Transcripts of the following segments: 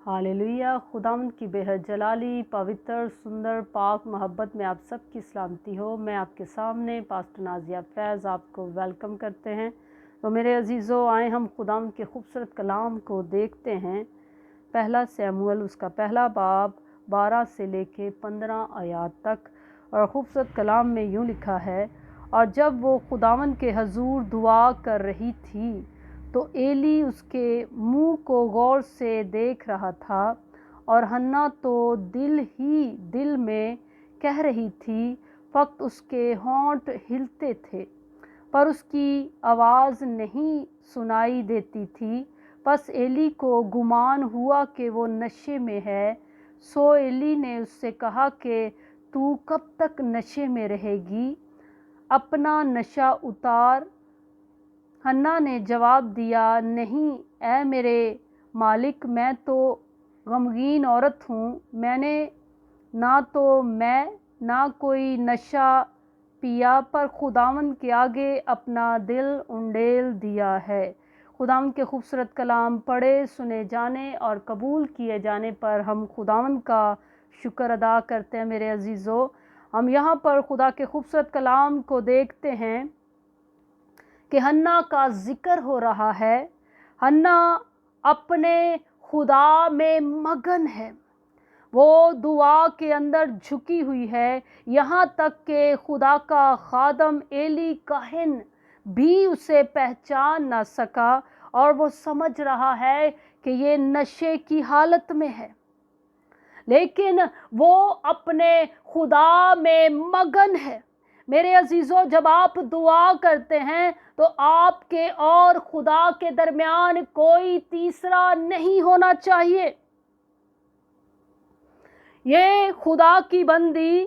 Hallelujah. खुदावंद की बेहद जलाली पवित्र सुंदर पाक मोहब्बत में आप सब की सलामती हो। मैं आपके सामने पास्टर नाजिया फैज़ आपको वेलकम करते हैं। तो मेरे अजीज़ों, आए हम खुदावंद के खूबसूरत कलाम को देखते हैं। पहला शमूएल उसका पहला बाब 12 से लेके 15 आयात तक। और खूबसूरत कलाम में यूँ लिखा है, और जब वो खुदावंद के हजूर दुआ कर रही थी तो एली उसके मुंह को गौर से देख रहा था, और हन्ना तो दिल ही दिल में कह रही थी, फक्त उसके होंठ हिलते थे पर उसकी आवाज़ नहीं सुनाई देती थी। बस एली को गुमान हुआ कि वो नशे में है। सो एली ने उससे कहा कि तू कब तक नशे में रहेगी, अपना नशा उतार। हन्ना ने जवाब दिया, नहीं ऐ मेरे मालिक, मैं तो गमगीन औरत हूँ। मैंने ना कोई नशा पिया, पर खुदावंद के आगे अपना दिल उंडेल दिया है। खुदावंद के खूबसूरत कलाम पढ़े, सुने जाने और कबूल किए जाने पर हम खुदावंद का शुक्र अदा करते हैं। मेरे अजीज़ों, हम यहाँ पर खुदा के खूबसूरत कलाम को देखते हैं कि हन्ना का जिक्र हो रहा है। हन्ना अपने खुदा में मगन है, वो दुआ के अंदर झुकी हुई है। यहाँ तक कि खुदा का खादम एली काहिन भी उसे पहचान ना सका, और वो समझ रहा है कि ये नशे की हालत में है, लेकिन वो अपने खुदा में मगन है। मेरे अजीज़ों, जब आप दुआ करते हैं तो आपके और खुदा के दरमियान कोई तीसरा नहीं होना चाहिए। ये खुदा की बंदी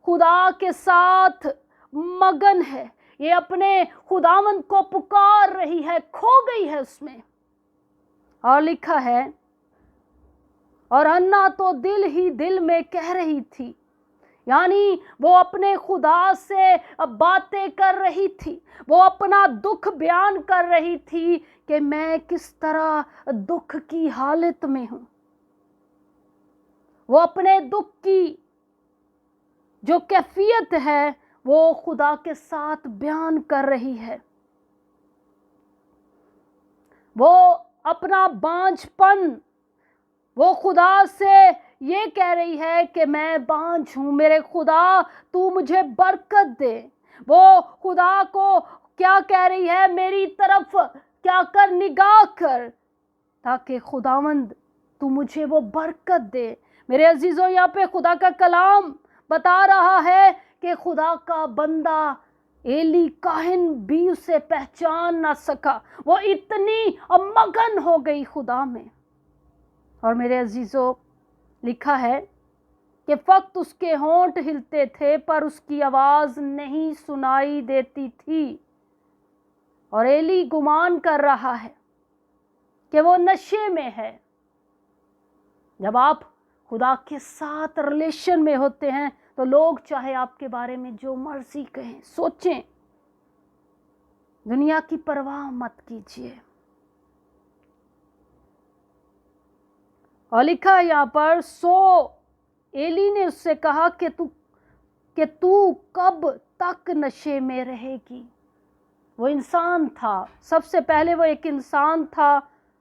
खुदा के साथ मगन है, ये अपने खुदावंद को पुकार रही है, खो गई है उसमें। और लिखा है, और हन्ना तो दिल ही दिल में कह रही थी, यानी वो अपने खुदा से बातें कर रही थी, वो अपना दुख बयान कर रही थी कि मैं किस तरह दुख की हालत में हूँ। वो अपने दुख की जो कैफियत है वो खुदा के साथ बयान कर रही है। वो अपना बांझपन, वो खुदा से ये कह रही है कि मैं बांझ हूँ, मेरे खुदा तू मुझे बरकत दे। वो खुदा को क्या कह रही है, मेरी तरफ क्या कर, निगाह कर, ताकि खुदावंद तू मुझे वो बरकत दे। मेरे अजीज़ों, यहाँ पे खुदा का कलाम बता रहा है कि खुदा का बंदा एली काहिन भी उसे पहचान ना सका, वो इतनी मगन हो गई खुदा में। और मेरे अजीज़ों, लिखा है कि फक्त उसके होंठ हिलते थे पर उसकी आवाज़ नहीं सुनाई देती थी। और एली गुमान कर रहा है कि वो नशे में है। जब आप खुदा के साथ रिलेशन में होते हैं तो लोग चाहे आपके बारे में जो मर्जी कहें, सोचें, दुनिया की परवाह मत कीजिए। और लिखा है यहाँ पर, सो एली ने उससे कहा कि तू कब तक नशे में रहेगी। वो इंसान था, सबसे पहले वो एक इंसान था,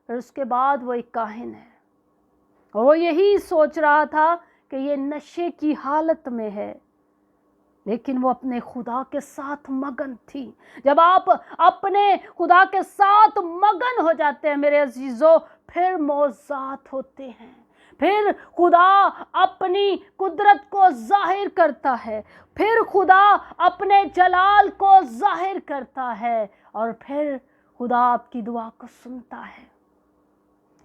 और उसके बाद वो एक काहिन है। और वो यही सोच रहा था कि ये नशे की हालत में है, लेकिन वो अपने खुदा के साथ मगन थी। जब आप अपने खुदा के साथ मगन हो जाते हैं मेरे अजीजों, फिर मौज़ात होते हैं, फिर खुदा अपनी कुदरत को जाहिर करता है, फिर खुदा अपने जलाल को जाहिर करता है, और फिर खुदा आपकी दुआ को सुनता है।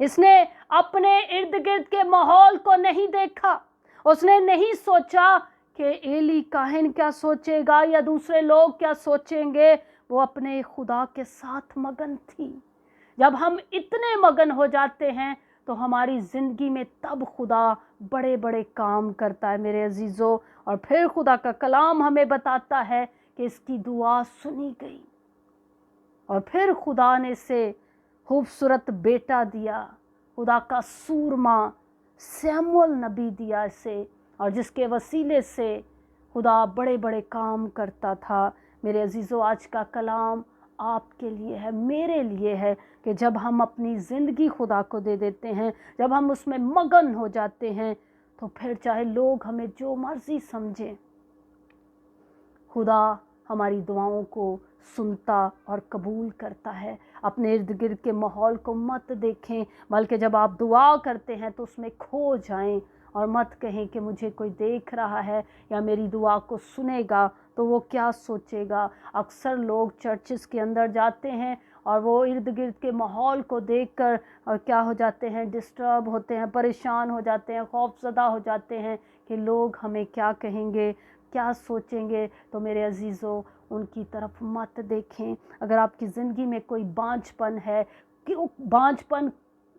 इसने अपने इर्द गिर्द के माहौल को नहीं देखा, उसने नहीं सोचा कि एली काहिन क्या सोचेगा या दूसरे लोग क्या सोचेंगे। वो अपने खुदा के साथ मगन थी। जब हम इतने मगन हो जाते हैं तो हमारी ज़िंदगी में तब खुदा बड़े बड़े काम करता है मेरे अजीज़ों। और फिर खुदा का कलाम हमें बताता है कि इसकी दुआ सुनी गई, और फिर खुदा ने इसे खूबसूरत बेटा दिया, खुदा का सूरमा सैमुअल नबी दिया इसे, और जिसके वसीले से खुदा बड़े बड़े काम करता था। मेरे अजीज़ों, आज का कलाम आपके लिए है, मेरे लिए है, कि जब हम अपनी ज़िंदगी खुदा को दे देते हैं, जब हम उसमें मगन हो जाते हैं, तो फिर चाहे लोग हमें जो मर्ज़ी समझें, खुदा हमारी दुआओं को सुनता और कबूल करता है। अपने इर्द गिर्द के माहौल को मत देखें, बल्कि जब आप दुआ करते हैं तो उसमें खो जाएं, और मत कहें कि मुझे कोई देख रहा है या मेरी दुआ को सुनेगा तो वो क्या सोचेगा। अक्सर लोग चर्चेस के अंदर जाते हैं और वो इर्द गिर्द के माहौल को देखकर और क्या हो जाते हैं, डिस्टर्ब होते हैं, परेशान हो जाते हैं, खौफज़दा हो जाते हैं कि लोग हमें क्या कहेंगे, क्या सोचेंगे। तो मेरे अजीज़ों, उनकी तरफ मत देखें। अगर आपकी ज़िंदगी में कोई बांझपन है, कि बांझपन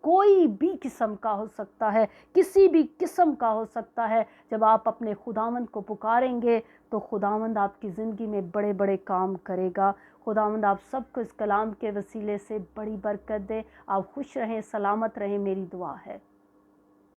कोई भी किस्म का हो सकता है, किसी भी किस्म का हो सकता है, जब आप अपने खुदावंद को पुकारेंगे तो खुदावंद आपकी ज़िंदगी में बड़े बड़े काम करेगा। खुदावंद आप सबको इस कलाम के वसीले से बड़ी बरकत दे। आप खुश रहें, सलामत रहें, मेरी दुआ है।